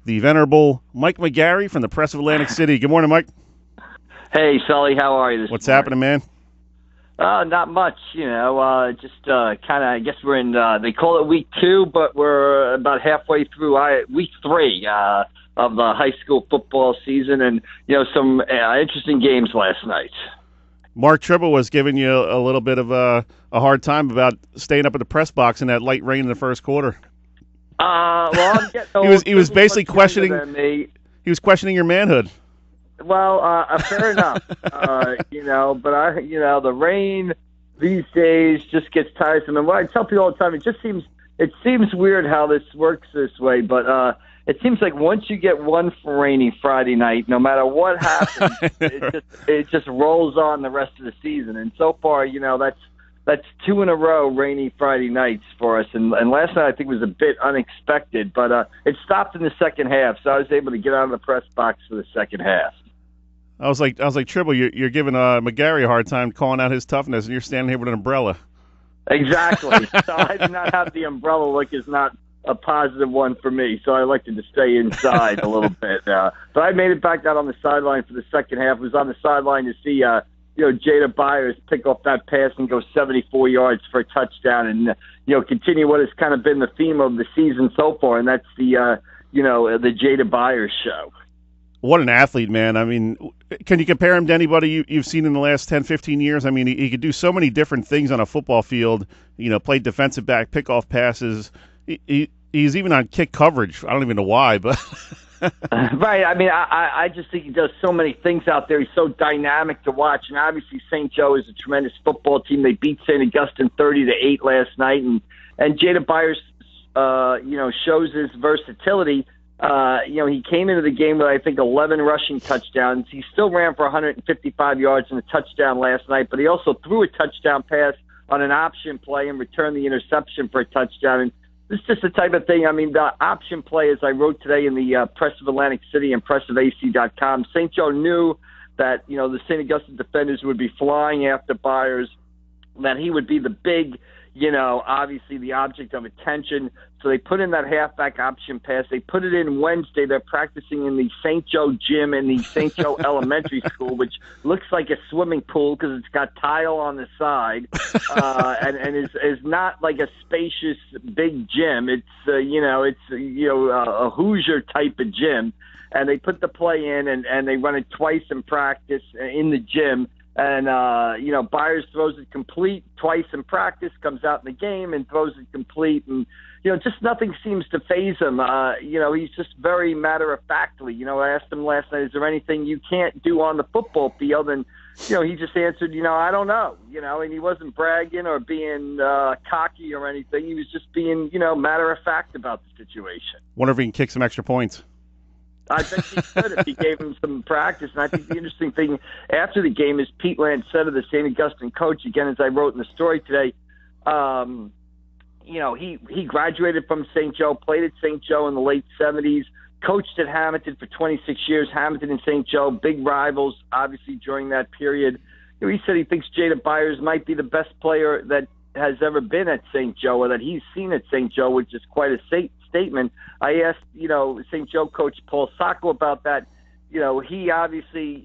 the venerable Mike McGarry from the Press of Atlantic City. Good morning, Mike. Hey, Sully, how are you this What's morning? happening, man? Not much, just kind of, I guess we're in, they call it week 2, but we're about halfway through week 3 of the high school football season, and, some interesting games last night. Mark Tribble was giving you a little bit of a hard time about staying up in the press box in that light rain in the first quarter. Well, I'm getting old. He was basically questioning. Than me. He was questioning your manhood. Well, fair enough. But the rain these days just gets tiresome. And what I tell people all the time, it seems weird how this works this way, but it seems like once you get one rainy Friday night, no matter what happens, it just rolls on the rest of the season. And so far, that's 2 in a row rainy Friday nights for us. And last night I think was a bit unexpected, but it stopped in the second half, so I was able to get out of the press box for the second half. I was like, Tribble, you're giving McGarry a hard time calling out his toughness, and you're standing here with an umbrella. Exactly. So I did not have the umbrella look is not a positive one for me, so I elected to stay inside a little bit. But I made it back out on the sideline for the second half. I was on the sideline to see Jada Byers pick off that pass and go 74 yards for a touchdown, and continue what has kind of been the theme of the season so far, and that's the Jada Byers show. What an athlete, man. I mean, can you compare him to anybody you've seen in the last 10, 15 years? I mean, he could do so many different things on a football field, played defensive back, pick off passes. He's even on kick coverage. I don't even know why, but right. I mean, I just think he does so many things out there. He's so dynamic to watch. And obviously St. Joe is a tremendous football team. They beat St. Augustine 30-8 last night. And Jada Byers, shows his versatility. He came into the game with, I think, 11 rushing touchdowns. He still ran for 155 yards and a touchdown last night, but he also threw a touchdown pass on an option play and returned the interception for a touchdown. And this is just the type of thing. I mean, the option play, as I wrote today in the Press of Atlantic City and pressofac.com, St. Joe knew that, the St. Augustine defenders would be flying after Byers, that he would be the big, obviously the object of attention. So they put in that halfback option pass. They put it in Wednesday. They're practicing in the St. Joe gym in the St. Joe Elementary School, which looks like a swimming pool because it's got tile on the side, and is not like a spacious big gym. It's a Hoosier type of gym, and they put the play in and they run it twice in practice in the gym. And, Byers throws it complete twice in practice, comes out in the game and throws it complete. And, just nothing seems to faze him. He's just very matter-of-factly. I asked him last night, is there anything you can't do on the football field? And, he just answered, I don't know. And he wasn't bragging or being cocky or anything. He was just being, matter-of-fact about the situation. Wonder if he can kick some extra points. I bet he could if he gave him some practice. And I think the interesting thing after the game is Pete Lancetta, the St. Augustine coach, again, as I wrote in the story today, he graduated from St. Joe, played at St. Joe in the late 70s, coached at Hamilton for 26 years, Hamilton and St. Joe, big rivals, obviously, during that period. He said he thinks Jada Byers might be the best player that has ever been at St. Joe or that he's seen at St. Joe, which is quite a statement. I asked, St. Joe coach Paul Sacco about that. He obviously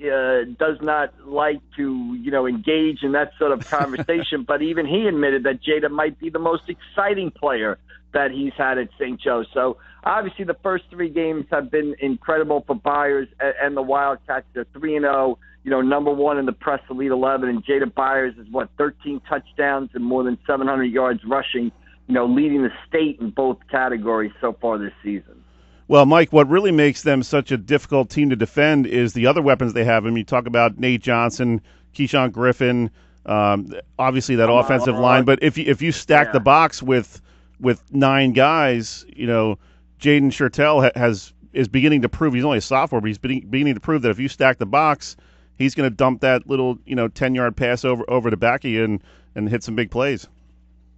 does not like to, engage in that sort of conversation, but even he admitted that Jada might be the most exciting player that he's had at St. Joe. So obviously the first 3 games have been incredible for Byers and the Wildcats. They're 3-0, number 1 in the Press Elite 11, and Jada Byers is 13 touchdowns and more than 700 yards rushing, leading the state in both categories so far this season. Well, Mike, what really makes them such a difficult team to defend is the other weapons they have. I mean, you talk about Nate Johnson, Keyshawn Griffin, obviously that offensive line. But if you stack the box with 9 guys, Jaden Shertell is beginning to prove, he's only a sophomore, but he's beginning to prove that if you stack the box, he's going to dump that little 10-yard pass over the back of you and hit some big plays.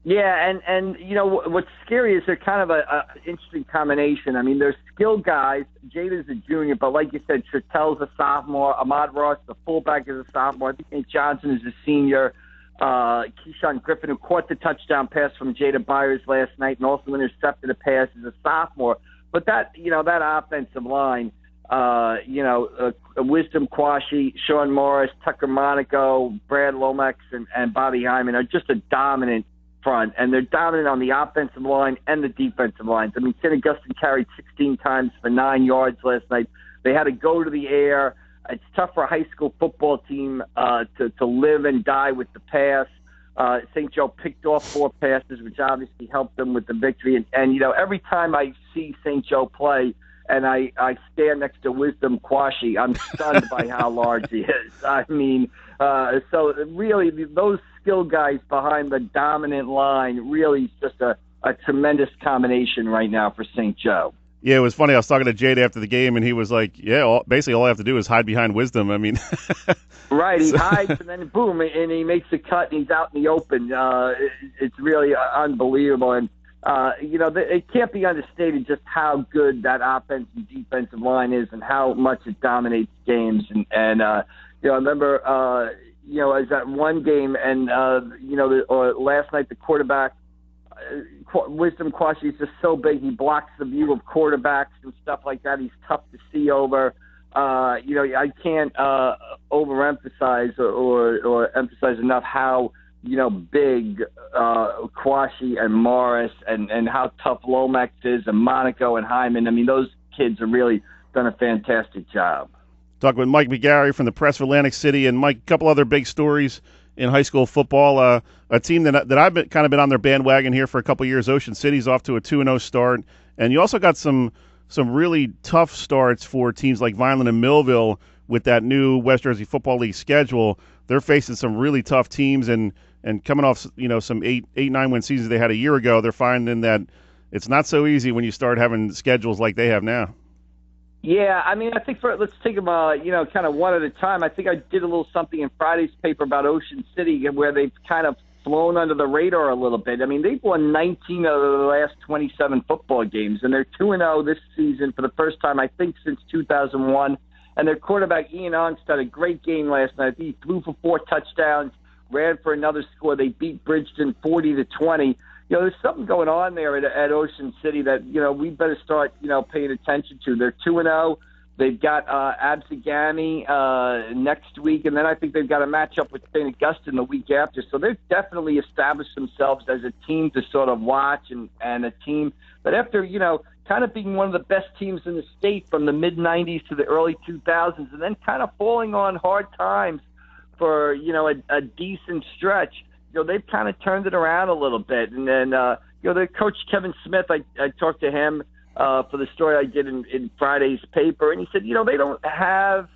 Yeah, and what's scary is they're kind of a interesting combination. I mean, they're skilled guys. Jada's a junior, but like you said, Shertell's a sophomore. Ahmad Ross, the fullback, is a sophomore. I think Nate Johnson is a senior. Keyshawn Griffin, who caught the touchdown pass from Jada Byers last night and also intercepted a pass, is a sophomore. But that offensive line, Wisdom Quashie, Sean Morris, Tucker Monaco, Brad Lomax, and Bobby Hyman are just a dominant front, and they're dominant on the offensive line and the defensive lines. I mean, St. Augustine carried 16 times for 9 yards last night. They had to go to the air. It's tough for a high school football team to live and die with the pass. St. Joe picked off 4 passes, which obviously helped them with the victory. And every time I see St. Joe play and I stand next to Wisdom Quashie, I'm stunned by how large he is. I mean, so really those skill guys behind the dominant line really is just a tremendous combination right now for St. Joe. Yeah, it was funny. I was talking to Jada after the game, and he was like, basically all I have to do is hide behind Wisdom. I mean. Right, he hides, and then boom, and he makes a cut, and he's out in the open. It's really unbelievable. And, it can't be understated just how good that offensive and defensive line is and how much it dominates games. And I remember, I was at one game, and, last night the quarterback, Wisdom Quashie is just so big. He blocks the view of quarterbacks and stuff like that. He's tough to see over. I can't overemphasize or emphasize enough how big Quashie and Morris and how tough Lomax is, and Monaco and Hyman. I mean, those kids have really done a fantastic job. Talking with Mike McGarry from the Press for Atlantic City, and Mike, a couple other big stories in high school football. A team that I've been on their bandwagon here for a couple of years. Ocean City's off to a 2-0 start, and you also got some really tough starts for teams like Vineland and Millville with that new West Jersey Football League schedule. They're facing some really tough teams, and coming off some 8-9 win seasons they had a year ago. They're finding that it's not so easy when you start having schedules like they have now. Yeah, I mean, I think let's take them, kind of one at a time. I think I did a little something in Friday's paper about Ocean City where they've kind of flown under the radar a little bit. I mean, they've won 19 of the last 27 football games, and they're 2-0 this season for the first time, I think, since 2001. And their quarterback, Ian Ongst, had a great game last night. He threw for 4 touchdowns, ran for another score. They beat Bridgeton 40-20. There's something going on there at Ocean City that, we better start, paying attention to. They're 2-0. They've got Absegami next week, and then I think they've got a matchup with St. Augustine the week after. So they've definitely established themselves as a team to sort of watch and a team that after, kind of being one of the best teams in the state from the mid-'90s to the early 2000s and then kind of falling on hard times for, a decent stretch. They've kind of turned it around a little bit. And then, the coach Kevin Smith, I talked to him for the story I did in Friday's paper, and he said, they don't have,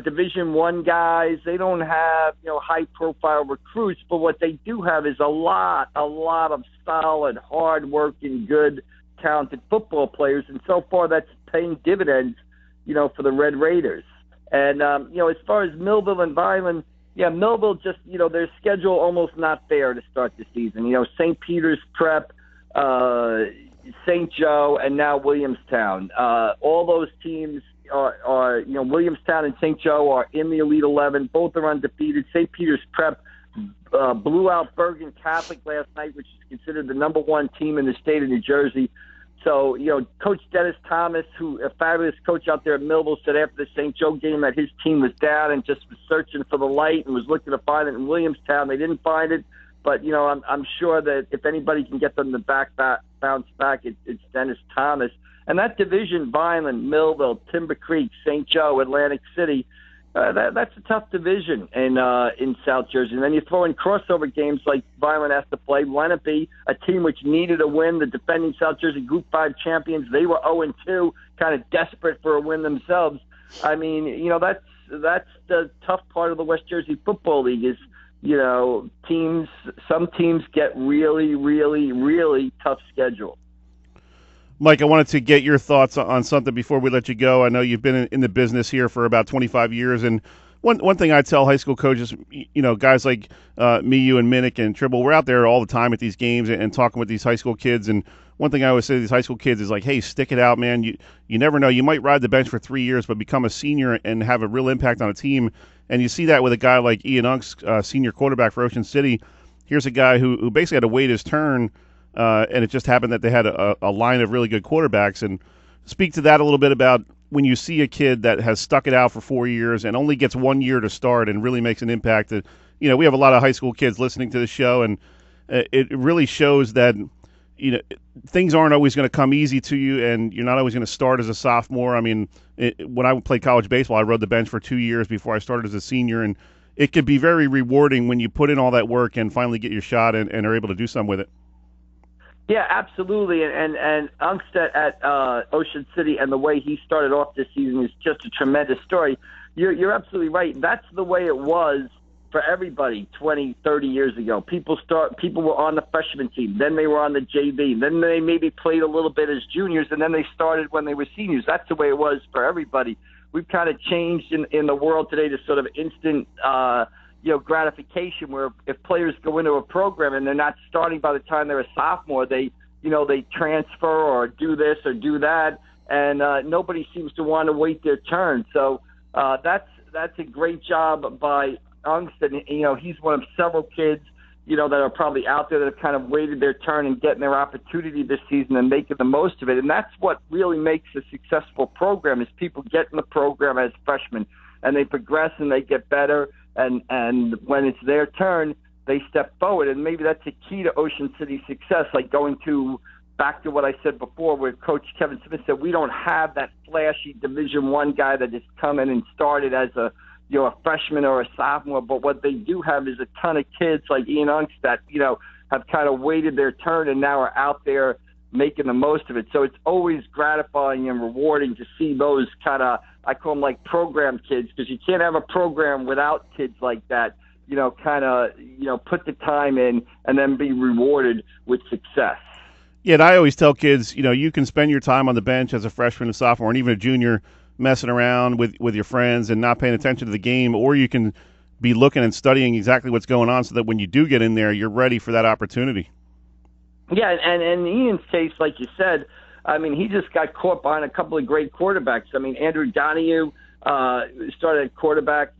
Division I guys. They don't have, high-profile recruits, but what they do have is a lot of solid, hard-working, good, talented football players, and so far that's paying dividends, for the Red Raiders. And, as far as Millville and Vineland, yeah, Millville just, their schedule almost not fair to start the season. St. Peter's Prep, St. Joe, and now Williamstown. All those teams are Williamstown and St. Joe are in the Elite 11. Both are undefeated. St. Peter's Prep blew out Bergen Catholic last night, which is considered the number 1 team in the state of New Jersey. So, Coach Dennis Thomas, a fabulous coach out there at Millville, said after the St. Joe game that his team was down and just was searching for the light and was looking to find it in Williamstown. They didn't find it, but, I'm sure that if anybody can get them to bounce back, it's Dennis Thomas. And that division, Vineland, Millville, Timber Creek, St. Joe, Atlantic City, that's a tough division in South Jersey. And then you throw in crossover games like Vineland has to play. Lenape, a team which needed a win, the defending South Jersey Group 5 champions, they were 0-2, kind of desperate for a win themselves. I mean, that's the tough part of the West Jersey Football League is, some teams get really, really, really tough schedule. Mike, I wanted to get your thoughts on something before we let you go. I know you've been in the business here for about 25 years, and one thing I tell high school coaches, guys like me, you, and Minnick and Tribble, we're out there all the time at these games and talking with these high school kids. And one thing I always say to these high school kids is like, hey, stick it out, man. You never know. You might ride the bench for 3 years, but become a senior and have a real impact on a team. And you see that with a guy like Ian Ongst, senior quarterback for Ocean City. Here's a guy who basically had to wait his turn and it just happened that they had a line of really good quarterbacks. And speak to that a little bit about when you see a kid that has stuck it out for 4 years and only gets 1 year to start and really makes an impact. That, we have a lot of high school kids listening to the show, and it really shows that things aren't always going to come easy to you, and you're not always going to start as a sophomore. I mean, when I played college baseball, I rode the bench for 2 years before I started as a senior, and it could be very rewarding when you put in all that work and finally get your shot and are able to do something with it. Yeah, absolutely. And Ungstead at Ocean City and the way he started off this season is just a tremendous story. You're absolutely right. That's the way it was for everybody 20, 30 years ago. People were on the freshman team, then they were on the JV, then they maybe played a little bit as juniors, and then they started when they were seniors. That's the way it was for everybody. We've kind of changed in the world today to sort of instant gratification, where if players go into a program and they're not starting by the time they're a sophomore, they transfer or do this or do that, and nobody seems to want to wait their turn. So that's a great job by Ungstead. He's one of several kids, that are probably out there that have kind of waited their turn and getting their opportunity this season and making the most of it. And that's what really makes a successful program, is people get in the program as freshmen and they progress and they get better. And when it's their turn, they step forward. And maybe that's a key to Ocean City's success, like back to what I said before, where Coach Kevin Smith said we don't have that flashy Division I guy that just come in and started as a freshman or a sophomore. But what they do have is a ton of kids like Ian Unks that, have kind of waited their turn and now are out there making the most of it. So it's always gratifying and rewarding to see those kind of, I call them like program kids, because you can't have a program without kids like that, put the time in and then be rewarded with success. Yeah, and I always tell kids, you can spend your time on the bench as a freshman and sophomore and even a junior messing around with your friends and not paying attention to the game, or you can be looking and studying exactly what's going on so that when you do get in there, you're ready for that opportunity. Yeah, and in Ian's case, like you said, I mean, he just got caught behind a couple of great quarterbacks. I mean, Andrew Donahue started at quarterback,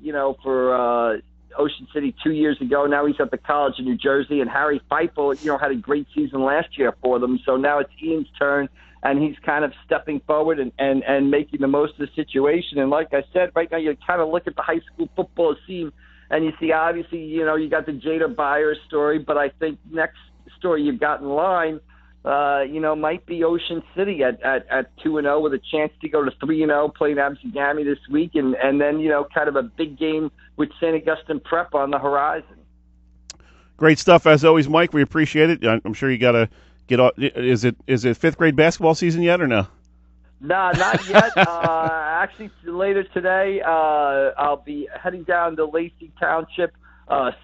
for Ocean City 2 years ago. Now he's at the College of New Jersey. And Harry Feifel, had a great season last year for them. So now it's Ian's turn, and he's kind of stepping forward and making the most of the situation. And like I said, right now you kind of look at the high school football scene, and you see, obviously, you got the Jada Byers story, but I think next story you've got in line, might be Ocean City at 2-0 with a chance to go to 3-0, playing Absegami this week, and then, kind of a big game with St. Augustine Prep on the horizon. Great stuff, as always, Mike. We appreciate it. I'm sure you got to get off. Is it fifth grade basketball season yet or no? No, not yet. Actually, later today, I'll be heading down to Lacey Township,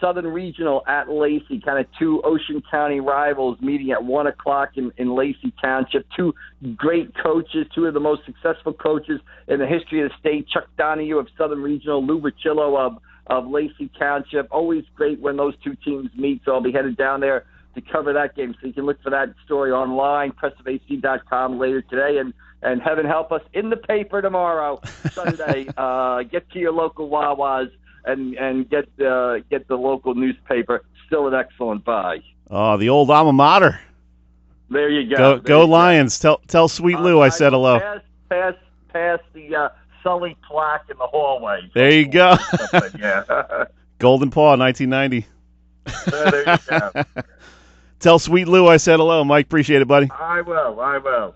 Southern Regional at Lacey, kind of two Ocean County rivals meeting at 1 o'clock in Lacey Township. Two great coaches, two of the most successful coaches in the history of the state, Chuck Donahue of Southern Regional, Lou Ricillo of Lacey Township. Always great when those two teams meet, so I'll be headed down there to cover that game. So you can look for that story online, pressofac.com later today, and heaven help us, in the paper tomorrow, Sunday. Get to your local Wawas and get the local newspaper. Still an excellent buy. Oh, the old alma mater. There you go. Go Lions. Tell Sweet Lou I said hello. Pass the Sully plaque in the hallway. There you go. Yeah. Golden Paw, 1990. There you go. Tell Sweet Lou I said hello. Mike, appreciate it, buddy. I will.